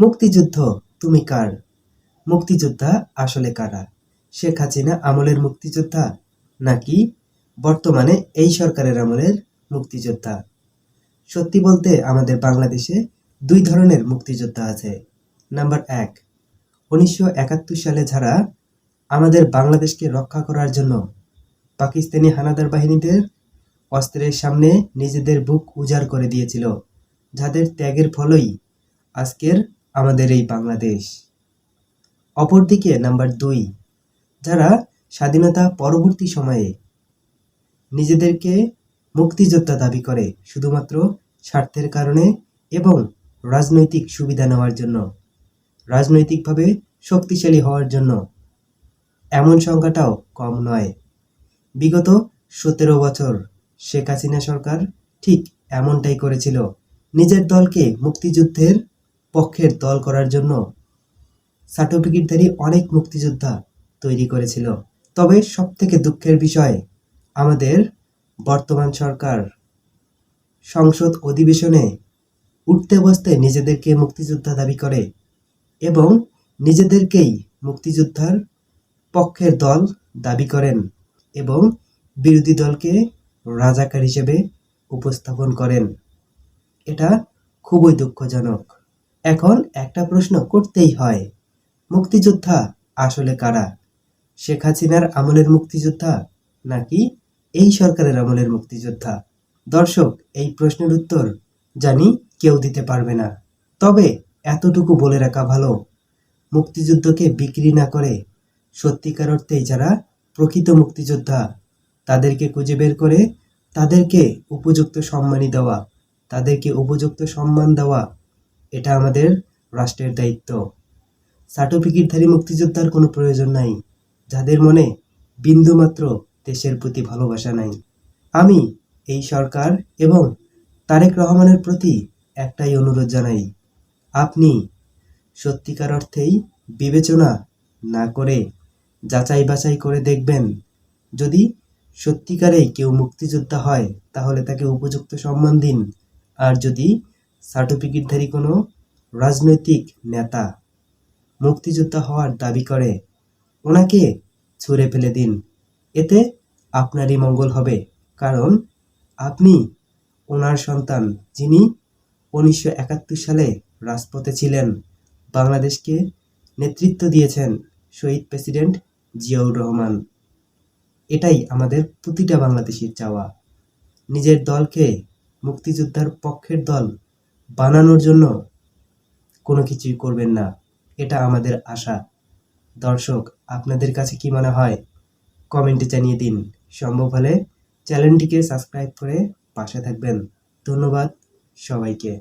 মুক্তিযুদ্ধ তুমি কার? মুক্তিযোদ্ধা আসলে কারা? শেখ হাসিনা আমলের মুক্তিযোদ্ধা নাকি বর্তমানে এই সরকারের আমলের মুক্তিযোদ্ধা? সত্যি বলতে আমাদের বাংলাদেশে দুই ধরনের মুক্তিযোদ্ধা আছে। নাম্বার ১, ১৯৭১ সালে যারা আমাদের বাংলাদেশকে রক্ষা করার জন্য পাকিস্তানি হানাদার বাহিনীদের অস্ত্রের সামনে নিজেদের বুক উজাড় করে দিয়েছিল, যাদের ত্যাগের ফলই আজকের আমাদের এই বাংলাদেশ। অপরদিকে নাম্বার ২, যারা স্বাধীনতা পরবর্তী সময়ে নিজেদেরকে মুক্তিযোদ্ধা দাবি করে শুধুমাত্র স্বার্থের কারণে এবং রাজনৈতিক সুবিধা নেওয়ার জন্য, রাজনৈতিকভাবে শক্তিশালী হওয়ার জন্য। এমন সংখ্যাটাও কম নয়। বিগত ১৭ বছর শেখ হাসিনা সরকার ঠিক এমনটাই করেছিল, নিজের দলকে মুক্তিযুদ্ধের পক্ষের দল করার জন্য সার্টিফিকেটধারী অনেক মুক্তিযোদ্ধা তৈরি করেছিল। তবে সবথেকে দুঃখের বিষয়, আমাদের বর্তমান সরকার সংসদ অধিবেশনে উঠতে বসতে নিজেদেরকে মুক্তিযোদ্ধা দাবি করে এবং নিজেদেরকেই মুক্তিযোদ্ধার পক্ষের দল দাবি করেন এবং বিরোধী দলকে রাজাকার হিসেবে উপস্থাপন করেন। এটা খুবই দুঃখজনক। এখন একটা প্রশ্ন করতেই হয়, মুক্তিযোদ্ধা আসলে কারা? শেখ হাসিনার আমলের মুক্তিযোদ্ধা নাকি এই সরকারের আমলের মুক্তিযোদ্ধা? দর্শক, এই প্রশ্নের উত্তর জানি কেউ দিতে পারবে না, তবে এতটুকু বলে রাখা ভালো, মুক্তিযুদ্ধকে বিক্রি না করে সত্যিকার অর্থেই যারা প্রকৃত মুক্তিযোদ্ধা তাদেরকে খুঁজে বের করে তাদেরকে উপযুক্ত সম্মানী দেওয়া, তাদেরকে উপযুক্ত সম্মান দেওয়া, এটা আমাদের রাষ্ট্রের দায়িত্ব। সার্টিফিকেটধারী মুক্তিযোদ্ধার কোনো প্রয়োজন নাই যাদের মনে বিন্দুমাত্র দেশের প্রতি ভালোবাসা নাই। আমি এই সরকার এবং তারেক রহমানের প্রতি একটাই অনুরোধ জানাই, আপনি সত্যিকার অর্থেই বিবেচনা না করে যাচাই বাছাই করে দেখবেন, যদি সত্যিকারেই কেউ মুক্তিযোদ্ধা হয় তাহলে তাকে উপযুক্ত সম্মান দিন, আর যদি সার্টিফিকেটধারী কোনো রাজনৈতিক নেতা মুক্তিযোদ্ধা হওয়ার দাবি করে ওনাকে ছুঁড়ে ফেলে দিন। এতে আপনারই মঙ্গল হবে, কারণ আপনি ওনার সন্তান, যিনি ১৯৭১ সালে রাজপথে ছিলেন, বাংলাদেশকে নেতৃত্ব দিয়েছেন শহীদ প্রেসিডেন্ট জিয়াউর রহমান। এটাই আমাদের প্রতিটা বাংলাদেশির চাওয়া, নিজের দলকে মুক্তিযোদ্ধার পক্ষের দল বানানোর জন্য কোনো কিছুই করবেন না, এটা আমাদের আশা। দর্শক, আপনাদের কাছে কি মনে হয় কমেন্টে জানিয়ে দিন। সম্ভব হলে চ্যানেলটিকে সাবস্ক্রাইব করে পাশে থাকবেন। ধন্যবাদ সবাইকে।